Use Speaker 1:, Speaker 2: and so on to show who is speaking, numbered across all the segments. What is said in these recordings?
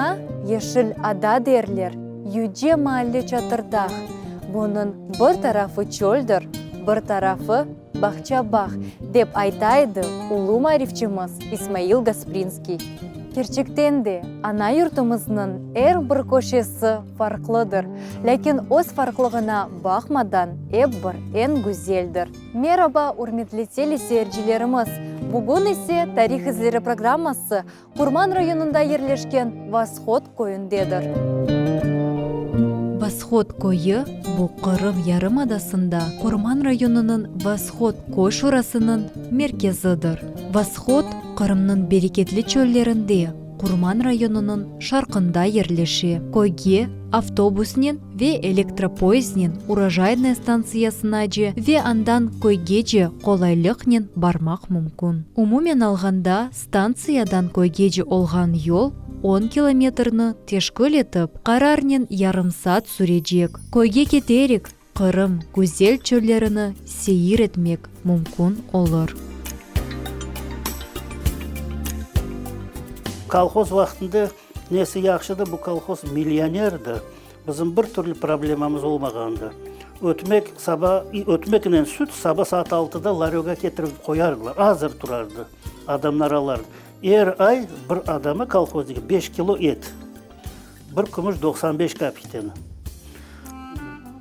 Speaker 1: Ана Ешіл ада дерлер, юде маалле чатырдах. Бұның бір тарафы чөлдір, бір тарафы бақча-бақ деп айтайды улу марифчіміз Исмаил Гаспринский. Керчектенде ана юртымызның әр бір көшесі фарқлыдыр, ләкин өз фарқлығына бақмадан бір ән güzelдір. Мераба, урметлі телесерджилеріміз. Бүгін есе тарих ізлері программасы Курман районында ерлешкен Восход койындедір. Восход койы бұл Қырым ярымадасында Курман районының Восход кой шурасының мерkezıdır. Восход Қырымның берекетлі чөллерінде Курман районының шарқында ерлеші. Койге автобуснен ве электропоезднен урожайная станциясына же ве андан койге же қолайлықнен бармақ мүмкін. Умумен алғанда станциядан койге же олған yol 10 километрны тешкіл етіп, қарарнен ярым саат сүрежек. Койге кетерек Қырым güzel чөллеріні сейір етмек мүмкін олыр.
Speaker 2: Колхоз вақытында несі яқшыды, бұл колхоз миллионерді. Bizim bir türlü problemimiz olmağandı. Ötmekinen süt sabah saat 6'da laryoga getirip koyardılar. Hazır durardı. Adamlar alardı. Her ay bir adamı kolhozdaki 5 kilo et. Bir kumuş 95 kapiteni.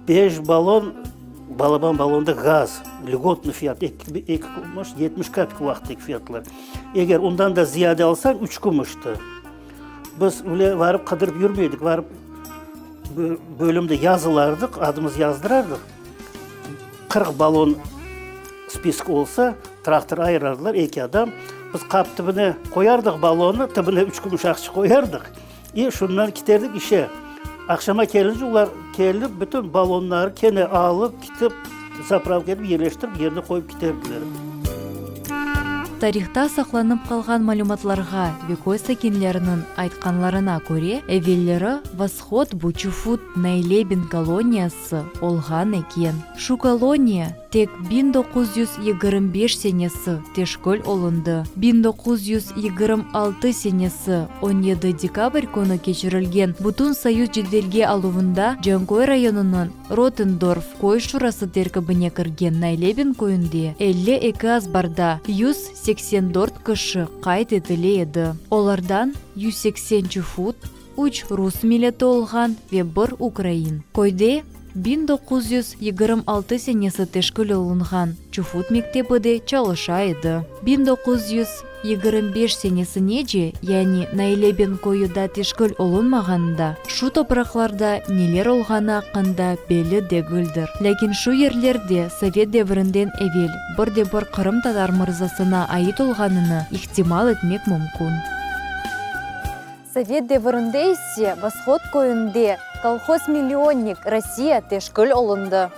Speaker 2: 5 balon, balaban balonda gaz. Lügotlu fiyat. 2 kumuş 70 kapik vaxtdaki fiyatlar. Eğer ondan da ziyade alsan 3 kumuştu. Biz öyle varıp kıdırıp yürümeydik. Varıp bölümde yazılardık, adımız yazdırardık. 40 balon spisk olsa traktör ayırardılar, 2 adam. Biz kap tübüne koyardık balonu, tübüne 3 kumuş akçı koyardık. Şundan giderdik işe. Akşama gelince onlar gelip bütün balonları kene alıp gidip zapravka edip yerleştirip yerine koyup giderdiler.
Speaker 1: Тарихта сақланып қалған мәлуматларға Векой сәкенлерінің айтқанларына көре, әвеллері Восход Бучуфут Найлебин колониясы олған екен. Шу колония тек 1925 сенесі тешкөл олынды. 1926 сенесі 17 декабрь күні кешірілген Бутун Союз жеделге алуында Жанкой районының Ротендорф кой шурасы теркібіне кірген Найлебин койынде 52 азбарда 184 кіші қайт етілі еді. Олардан 180 чуфут, 3 рус милеті олған ве 1 Украин. Койде 1926 сенесі тешкіл олынған чуфут мектебіде чалыша еді. 1925 сенесіне же, яғни Найлебин койыда тешкіл олынмағанда, шу топырақларда нелер олғаны ақында белі дегілдір. Ләкин шу ерлерде Совет дәвірінден әвел бір Қырым татар мырзасына айыт олғаныны ихтимал етмек мүмкін. Совет дәвірінде есе Восход койынде колхоз-миллионник Россия тешкіл олынды.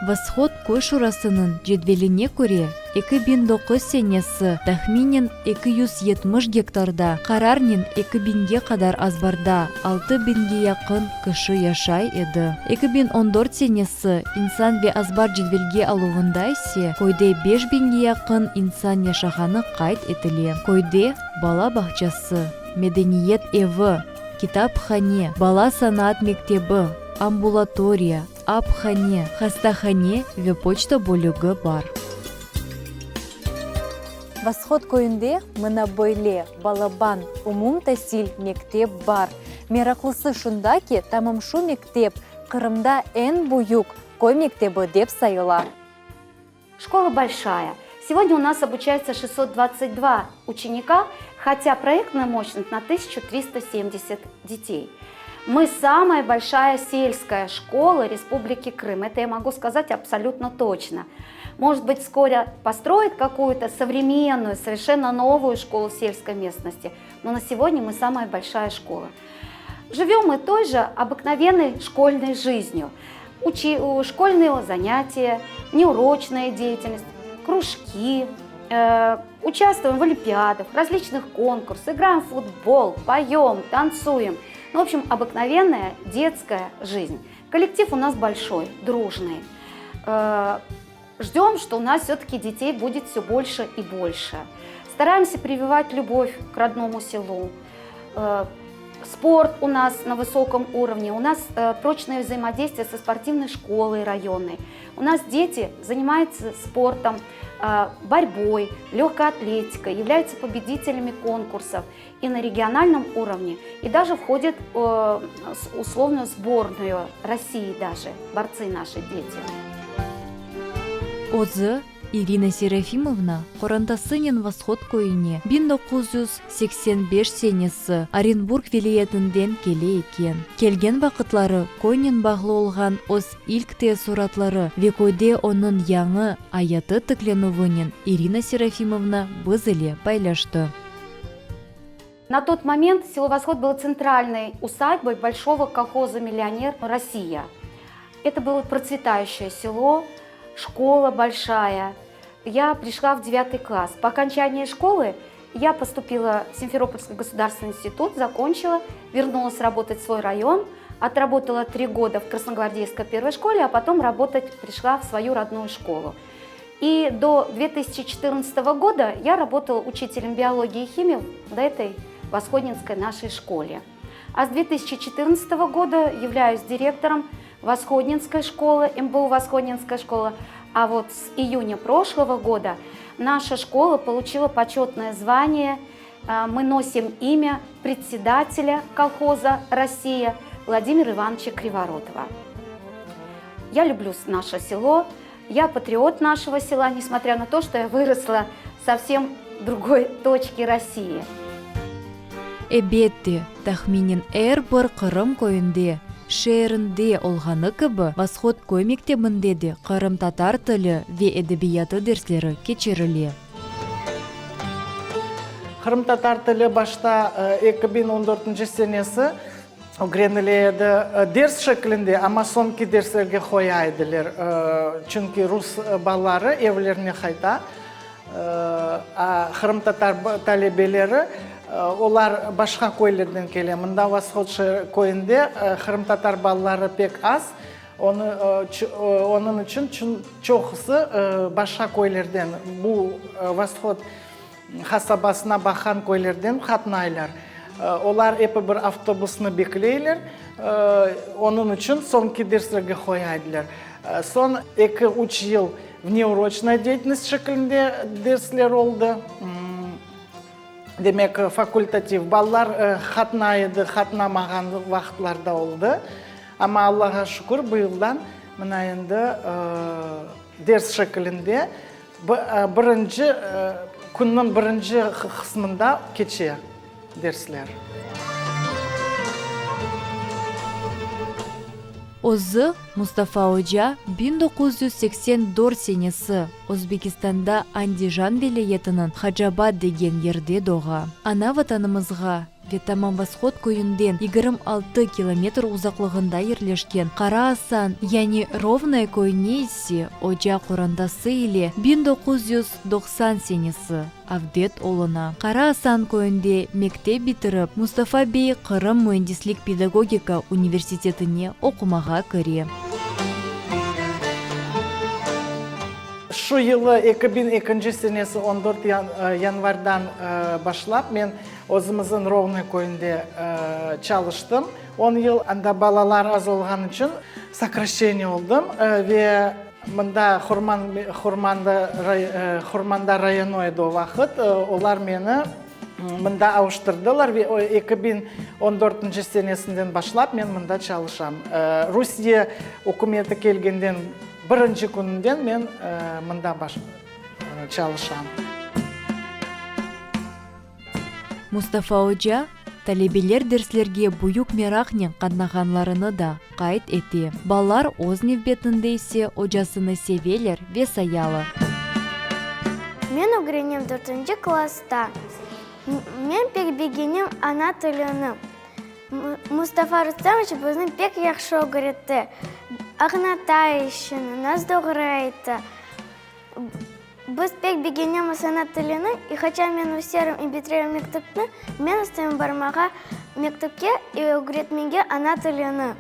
Speaker 1: Восход кой шурасының жедвеліне көре 2009 сенесі тахминен 270 гектарда, қарарнен 2000-ге қадар азбарда 6000-ге яқын кіші яшай еді. 2014 сенесі инсан ве азбар жедвелге алуында есе койде 5000-ге яқын инсан яшағаны қайт етіле. Койде бала бақчасы, медениет еві, китапхане, бала санат мектебі, амбулатория, апхане, хастахане ве почта бөлігі бар. Восход койынде мына бойле, балабан, умум тәсіл мектеп бар. Мерақлысы шунда ки, тамам шу мектеп Қырымда ән буюк кой мектебі деп сайыла.
Speaker 3: Школа большая. Сегодня у нас обучается 622 ученика, хотя проектная мощность на 1370 детей. Мы самая большая сельская школа Республики Крым. Это я могу сказать абсолютно точно. Может быть, вскоре построят какую-то современную, совершенно новую школу сельской местности. Но на сегодня мы самая большая школа. Живем мы той же обыкновенной школьной жизнью. Школьные занятия, неурочная деятельность, кружки, участвуем в олимпиадах, различных конкурсах, играем в футбол, поем, танцуем. Ну, в общем, обыкновенная детская жизнь. Коллектив у нас большой, дружный. Ждем, что у нас все-таки детей будет все больше и больше. Стараемся прививать любовь к родному селу. спорт у нас на высоком уровне, у нас прочное взаимодействие со спортивной школой районной. У нас дети занимаются спортом, борьбой, легкой атлетикой, являются победителями конкурсов и на региональном уровне, и даже входят в условную сборную России даже, борцы наши дети.
Speaker 1: Озы Ирина Серафимовна Корантасынин Восход көйіне 1985 сенесі Оренбург вилиетінден келе екен. Келген вақытлары көйнен бағлы олған оз илкте суратлары векойде оның яңы аяты тікленуінен Ирина Серафимовна бызыле байлашты.
Speaker 3: На тот момент село Восход было центральной усадьбой большого колхоза «Миллионер Россия». Это было процветающее село, школа большая. Я пришла в 9 класс. По окончании школы я поступила в Симферопольский государственный институт, закончила, вернулась работать в свой район, отработала 3 года в Красногвардейской первой школе, а потом работать пришла в свою родную школу. И до 2014 года я работала учителем биологии и химии в этой восходнинской нашей школе. А с 2014 года являюсь директором Восходнинской школы, МБУ Восходнинская школа. А вот с июня прошлого года наша школа получила почетное звание. Мы носим имя председателя колхоза «Россия» Владимира Ивановича Криворотова. Я люблю наше село, я патриот нашего села, несмотря на то, что я выросла совсем в другой точке России.
Speaker 1: Эбетте тахминин бір Қырым көйінде шерінде олғаны кібі Восход көй мектебінде де Қырым татар тілі ве әдебияты дерслері кечерілі.
Speaker 4: Қырым татар тілі башта 2014 сенесі Гренеледі дерс шекілінде, ама сонки дерсерге қойайдылер. Чүнки рус балары евлеріне қайта. Қырым татар талебелері олар башқа көйлерден келе. Мында Восход көйінде Қырым татар балалары пек аз. Оның үшін чоқысы башқа көйлерден, бұл Восход қасабасына бақан көйлерден қатнайлар. Олар епі бір автобусны беклейлер, оның үшін сонки дерсерге қойайдылар. Сон 2-3 ел внеурочная деятельность шекілінде дерслер олды. Демек, факультатив. Баллар қатнайды, қатнамаған вақытларда олды. Ама Аллаға шүкір, бұйылдан мұна енді дерс шекілінде күннің бірінші қысмында кече дерслер.
Speaker 1: Озы Мустафа Ожа 1984 сенесі Өзбекистанда Андижан вилаятының Хаджабад деген ерде доға. Ана ватанымызға Ветаман Восход көйінден 26 километр ұзақлығында ерлешкен Қара Асан, яни Ровная көйнесі Ожа Құрандасы иле 1990 сенесі Авдет олына. Қара Асан көйінде мектеп бітіріп, Мустафа бей Қырым mühendislik педагогика университетіне оқымаға кіре.
Speaker 4: Шу жылы 2002 сенесі 14 январдан башлап, мен өзіміздің Ровный көйінде çalıştым. 10 ел анда балалар аз олған үшін сокращение олдым. Ве мында Хурманда районой до вақыт, олар мені мында ауыштырдылар. 2014 сенесінден башлап, мен мында çalışам. Русия үкіметі келгенден бірінші күнінден мен мында çalışам.
Speaker 1: Мустафа Ожа талебелер дерслерге бұйық мерақнен қаднағанларыны да қайт еті. Балар оз невбетінде есе Ожасыны севелер ве саялы.
Speaker 5: Мен өгіренем 4-ші класста. Мен пек бегенем ана тіліні. Мустафа Рустамович біздің пек яқшы өгіретті. Ағнатай ішін, нас доғырайты. Біз пек бегенем ана тіліні, и хотя мен өсерім и бітірерім мектепті, мен ұстайым бармаға мектепке и өгіретменге ана тіліні.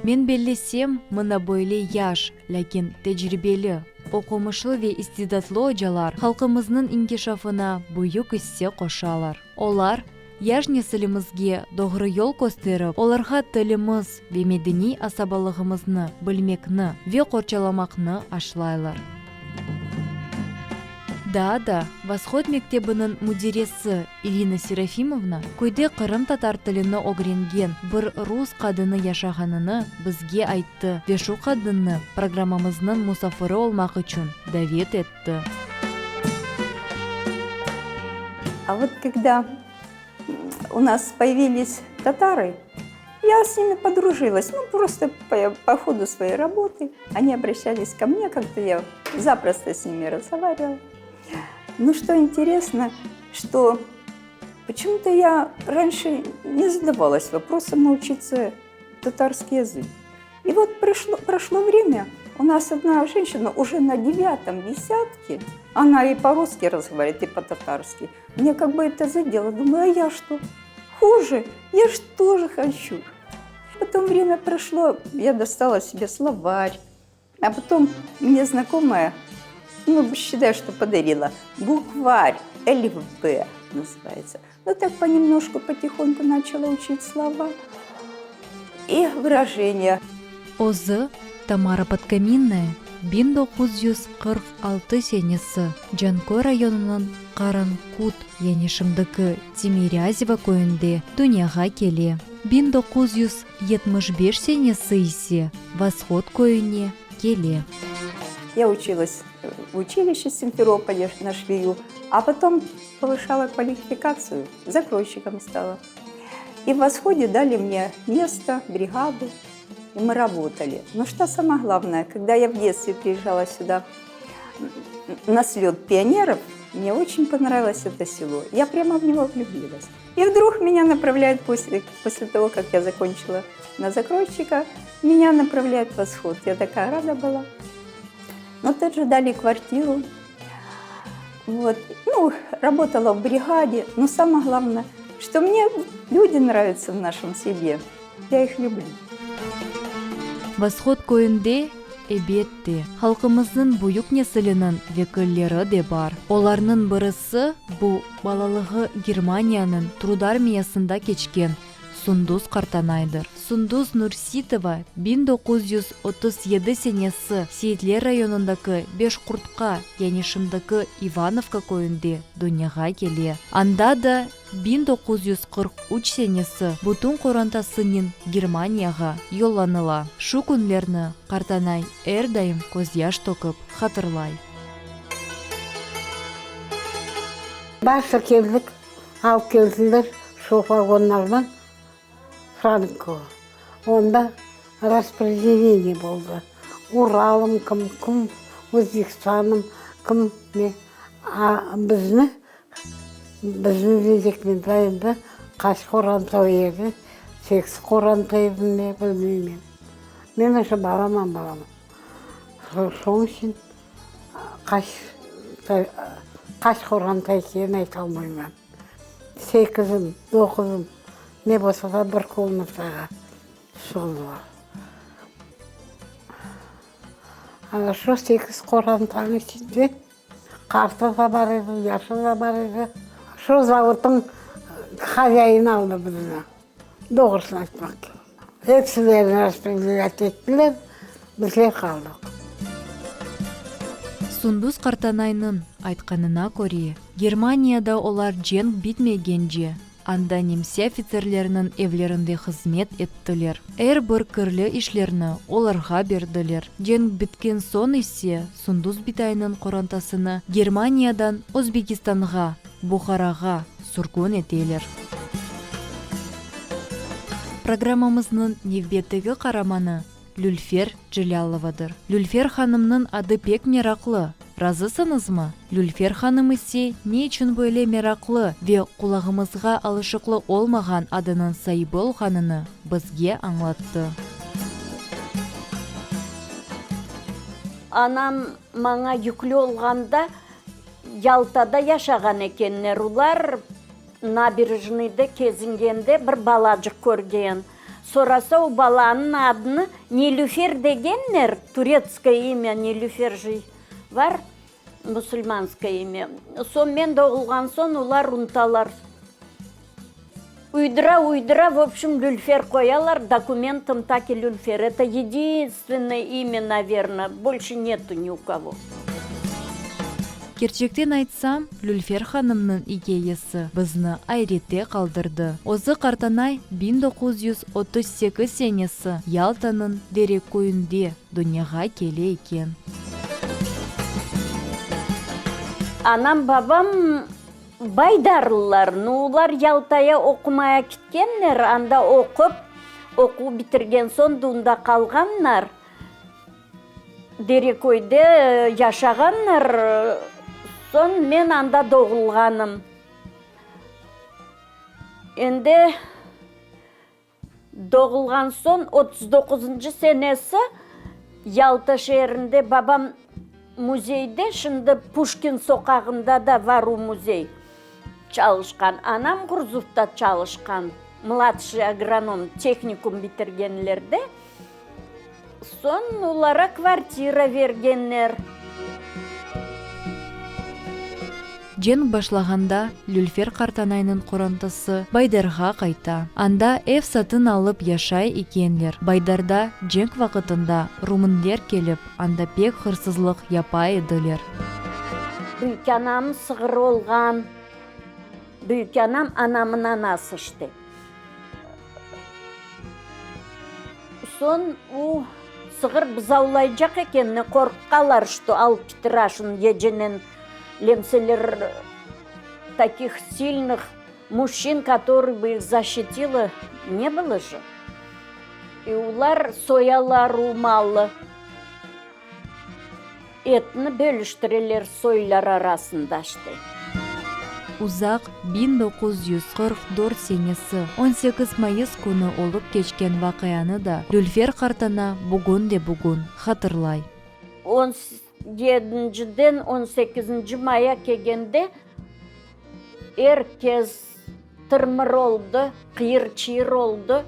Speaker 1: Мен беллесем, мұна бойле яш, ләкин тәжірибелі. окумышлы ве истидатлы ожалар халкымызның инкишафына буюк исте кошалар. Олар яж несілімізге doğru yol көстеріп, оларға тіліміз ве медени асабалығымызны білмекні ве қорчаламақны ашлайлар. Да, Восход мектебінің мудиресі Ирина Серафимовна көйде Қырым татар тіліні огренген бір рус қадыны яшағаныны бізге айтты ве шу қадыны программамызның мусафыры олмақ үшін давет етті.
Speaker 6: А вот когда у нас появились татары, я с ними подружилась, просто по ходу своей работы. Они обращались ко мне, как-то я запросто с ними разговаривала. Ну, что интересно, что почему-то я раньше не задавалась вопросом научиться татарский язык. И вот прошло время, у нас одна женщина уже на 9-м десятке, она и по-русски разговаривает, и по-татарски. Мне как бы это задело, думаю, а я что? Хуже, я же тоже хочу. Потом время прошло, я достала себе словарь, а потом мне знакомая, считаю, что подарила, букварь, ЛВП называется. Ну так понемножку, потихоньку начала учить слова и выражения.
Speaker 1: Озы Тамара Подкаминная 1946 сенесі Жанкой районының Қаранкут енешімдікі Тимирязева көйінде дүнияға келе. 1975 сенесі есе Восход көйіне келе.
Speaker 6: Я училась в училище в Симферополе на швею, а потом повышала квалификацию, закройщиком стала. И в Восходе дали мне место, бригаду, и мы работали. Но что самое главное, когда я в детстве приезжала сюда на слет пионеров, мне очень понравилось это село. Я прямо в него влюбилась. И вдруг меня направляют после того, как я закончила на закройщика, меня направляют в Восход. Я такая рада была. Но тут же дали квартиру. Вот. Работала в бригаде. Но самое главное, что мне люди нравятся в нашем селе. Я их люблю.
Speaker 1: Восход көйінде әбетте халқымыздың бұйық несілінің векіллері де бар. Оларның бірісі бұл балалығы Германияның трудармиясында кечкен Сундуз Қартанайдыр. Сундуз Нурситова 1937 сенесі Сейтлер районындағы Бешқұртқа, янешімдігі Ивановка көйінде дүнияға келе. Анда да 1943 сенесі бұтын қорантасының Германияға йолланыла. Шу күнлерні Қартанай әрдайым көз яш тоқып хатырлай.
Speaker 7: Башы келдік, алып келділер шу вагонлардан Франко. Онда распределение болды. Уралым кім, Өзбекстаным кім, а біздің кезекмен дайында қаш қорантау еді, 8 қорантау еді ме, білмеймін. Мен уже баламан. Соң үшін қаш қорантау екенін айта алмаймын. 8-ім, 9-ым, не болса да бір комнатаға шығылды бар. Шо 8 қорантаның ішінде қарты да бар еді, яшы да бар еді. Шо заводтың хозяйын алды бізді. Doğrusunu айтмақ. Hepsilerini распределять еттілер, біздер қалдық.
Speaker 1: Сундуз Қартанайның айтқанына көре, Германияда олар женг битмегенже, анда немсе офицерлерінің евлерінде қызмет еттілер. Бір кірлі ішлеріні оларға берділер. Женг біткен сон есе Сундуз битайының қорантасыны Германиядан Өзбекистанға, Бухараға сүргін етелер. Программамызның невбеттігі қараманы Люльфер Джиляловадыр. Люльфер ханымның ады пек мерақлы. Разысыңыз ма? Люльфер ханым есе не үшін бөле мерақлы ве құлағымызға алышықлы олмаған адының сайбыл ханыны бізге аңлатты.
Speaker 8: Анам маңа жүклі олғанда Ялтада яшаған екеннер. Улар набережныйды кезінгенде бір балажық көрген. Сораса у баланың адыны Нилюфер дегеннер, турецкое имя Нилюфер жи. бар, мусульманское имя. Сон мен doğulған сон олар ұнталар. Уйдыра, в общем, люльфер қоялар, документом так и люльфер. Это единственное имя, наверное, больше нету ни у кого.
Speaker 1: Керчектен айтсам, Люльфер ханымның идеясы бізні айрете қалдырды. Озы Қартанай 1938 сенесі Ялтаның дерек көйінде дүнияға келе екен.
Speaker 8: Анам бабам байдарлар, олар Ялтая оқымая кеткеннер, анда оқу бітірген сон дұнда қалғаннар. Дерекойде яшағаннар, сон мен анда doğulғаным. Енді doğulған сон 39 сенесі Ялта шерінде бабам музейде, шынды Пушкин соқағында да вару музей çalışқан. Анам Құрзувта çalışқан, младший агроном, техникум бітіргенлерде. Сон олара квартира бергеннер.
Speaker 1: Жен башлағанда Люльфер Қартанайның қорантысы Байдарға қайта. Анда эв сатын алып яшай екенлер. Байдарда женг вақытында румындер келіп, анда пек хырсызлық япай еділер.
Speaker 8: Büyük anam sığır olған. Büyük anam anamın anası işte. Son o sığır bızaulayacak ekenini korkqalar, что алып кетірашын еженен лемселер таких сильных мужчин, которые бы их защитило, не было же. И улар соялар умалы. Etini bölüştürülür soylar arasında işte.
Speaker 1: Uzaq 1944 senesi 18 Mayıs күні olып кечкен вақияны да Люльфер Қартана бүгін де бүгін хатырлай.
Speaker 8: 17-ден 18 мая келгенде herkes тырмыр oldu, қиыр-чиыр oldu.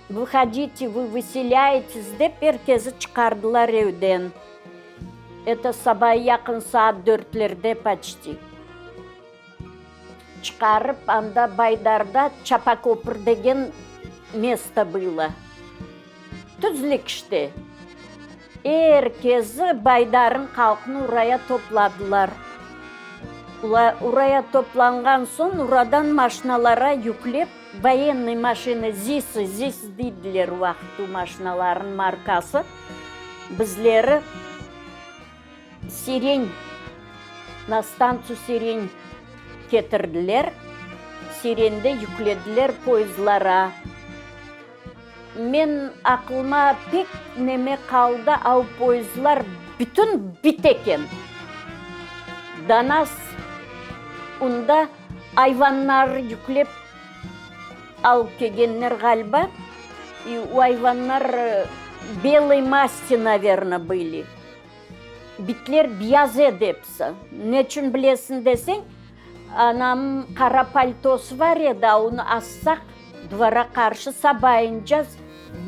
Speaker 8: Выходите, вы выселяетесь, деп herkesi çıkardılar evden. Это sabah yakın saat 4'lerde почти. Çıkarıp анда Байдарда Чапакопыр деген место было. Түзлік işte. Herkesi Байдарын халқын урая topladılar. Урая toplanған сон урадан машиналара yüklеп, военный машина ЗИС дейділер уақыту машиналарын маркасы. Біздері Сирень, на станцию Сирень кетірділер. Сиренде yüklediler поездлара. Мен ақылма пек неме қалды, ау поездлар бүтін бит екен. До нас онда айваннар yüklеп алып келгеннер ғалба. И у айваннар белой масти, наверное, были. Битлер биязе депсі. Не үшін білесін десең, анам қара пальтосы бар еді, оны ассақ, двора қаршы сабайынша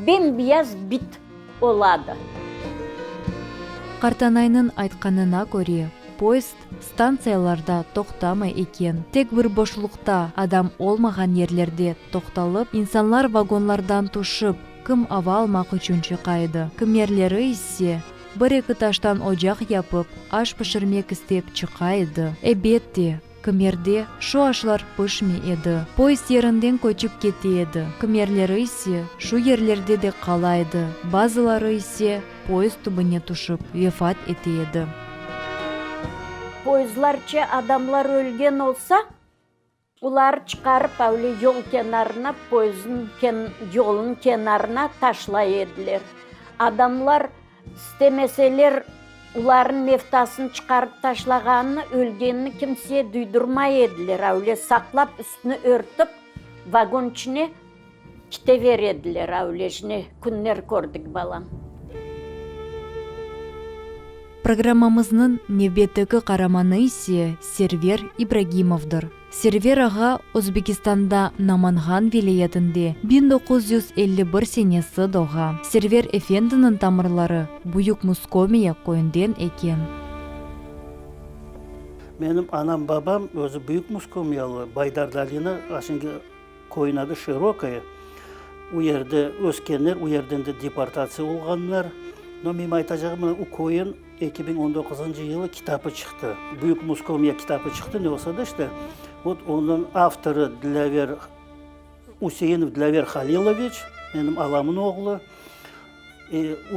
Speaker 8: бен-бияз бит олады.
Speaker 1: Қартанайның айтқанына көре, поезд станцияларда тоқтамай екен. Тек бір бошлықта адам олмаған ерлерде тоқталып, инсанлар вагонлардан тушып, кім ава алмақ үшін чықайды. Кімерлері есе бір-екі таштан очақ япып, аш пішірмек істеп чықайды. Әбетте, кімерде шу ашлар пішме еді. Поезд ерінден көчіп кетеді. Кімерлері есе шу ерлерде де қалайды. Базылары есе поезд түбіне тушып, вефат етеді.
Speaker 8: Поездларча адамлар өлген олса, олар çıkarып әуле yol kenarına, poezdin yolun kenarına taşlay ediler. Adamlar istemesелер, оларын мефтасын çıkarып taşlағанını, өлгенini kimseye duydurmay ediler. Әуле сақлап, üstünü örtüp, vagon içine kite ediler. Әуле жіне күннер көрдік балам.
Speaker 1: Программамыздың небеттігі қараманы есе Сервер Ибрагимовдыр. Сервер аға Өзбекистанда Наманган вилаятында 1951 сенесі доға. Сервер эфендінің тамырлары Буюк Московия койынден екен.
Speaker 2: Менің анам бабам өзі Büyük Moskovyalı, Bayдар Dalina aşıngi koyunadı Широкая. У yerде өскенler, у yerden de депортация olganlar. Но мен айтacağım, o koyun 2019 yılı kitabı çıktı. Büyük Moskovya kitabı çıktı, ne olsa da işte. Вот onun авторы Dilaver Useyinov Dilaver Halilович, benim alamın oğlu.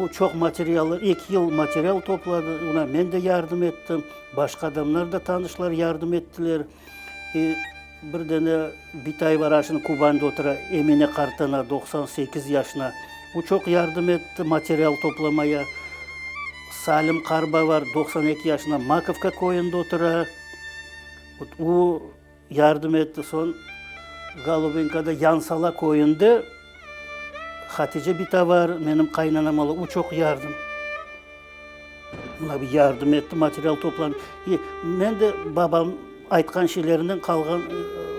Speaker 2: O çok materyalı, 2 yıl materyal topladı. Ona ben de yardım ettim. Başka adamlar da tanışlar yardım ettiler. Bir tane Bitay var aşın Kuban'da otura Emine Kartana 98 yaşına. O çok yardım etti materyal toplamaya. Salim Karba var 92 yaşına Makovka koyunda otura. O yardım etti. Son Galubinka'da Yansala koyunda Hatice Bita var, benim kaynanam oğlu. O çok yardım. Ona bir yardım etti, materyal toplandı. Ben de babam aytkan şeylerinden kalgan,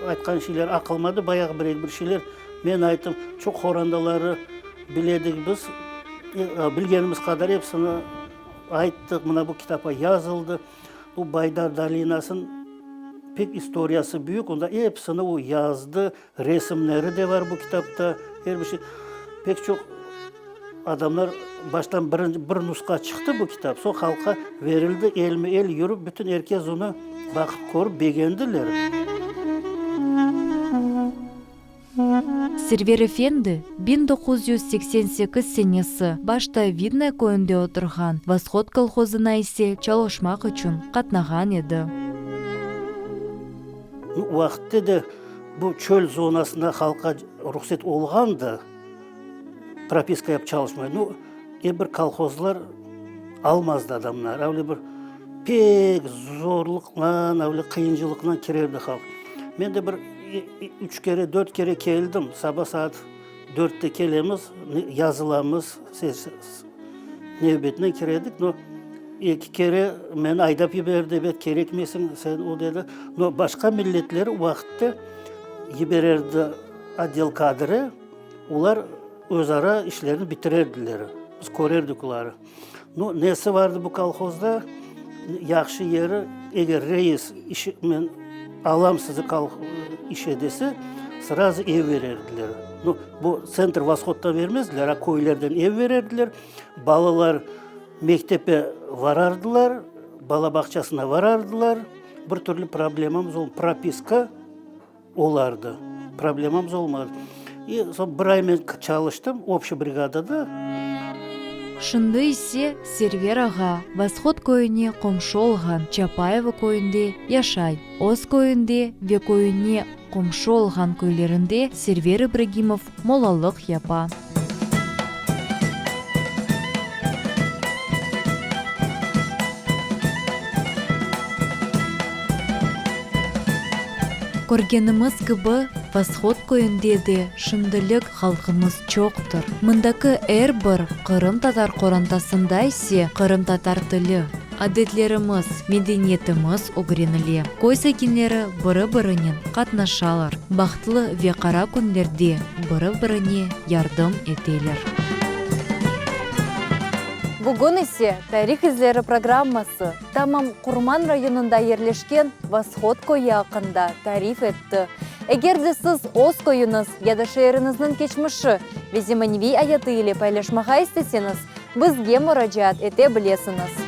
Speaker 2: aytkan şeyler akılmadı. Bayağı bir şeyler. Ben ayttım, çok horandaları biledik biz. Bilgenimiz kadar hepsini ayttık. Buna bu kitaba yazıldı. Bu Baydar Dalinas'ın pek historiyası büyük. Onda hepsini o yazdı. Resimleri de var bu kitapta. Her bir şey. Pek çok adamlar baştan bir nuska çıktı bu kitap. Son halka verildi, elme el yürüp bütün herkes onu bakıp korup beğendiler.
Speaker 1: Сервер Эфенди 1988 senesi başta Vidna koyunda oturgan Восход kolxozuna ise çalışmak için katnagan edi.
Speaker 2: O vakitte de bu çöl zonasında halka ruhsat olgandı. Прописка yapıp çalışmayı. Bir kolxozlar almazdı adamlar. Öyle bir pek zorlukla, öyle kıyıncılıkla kirerdi halk. Ben de bir 3 kere, 4 kere geldim. Sabah saat 4'te gelemiz, yazılamız, nöbetine kirerdik. 2 kere ben aydap yiberdi, bet gerekmesin sen o dedi. Başka milletler o vakitte yibererdi adel kadri. Onlar özara işlerini bitirerdiler. Biz korerdik onları. Nesi vardı bu kolxozda? Yaxşı yeri, eğer reis men alam sizi işe dese, sırası ev verirdiler. Bu Center Восход'dan vermezdiler, koylardan ev verirdiler. Balalar mektepe varardılar, bala bahçesine varardılar. Bir türlü problemimiz olmadı. Propiska olardı. Problemimiz olmadı. Son bir ay ben çalıştım, общий brigada.
Speaker 1: Шынды ise Сервер аға Восход көйіне қомшы олған Чапаева көйінде яшай. Оз көйінде ве көйіне қомшы олған көйлерінде Сервер Ибрагимов молалық япа. Көргеніміз кібі Восход көйінде де шындылық халқымыз çoqtur. Мындакы әрбір Қырым татар қорантасында ise Қырым татар тілі, әдетлеріміз, медениетіміз огренілі. Койса кенлері бірі-бірінен қатнашалар. Бақтылы ве қара күндерде бірі-біріне ярдым етелер. Бүгін ise тарих ізлері программасы тамам Құрман районында ерлешкен Восход көйі ақында тариф етті. Егер де сіз оз көйіңіз, яда шайырыңыздың кечміші, веземаневи аяты еле пайлашмаға істесеңіз, бізге мұражат ете білесіңіз.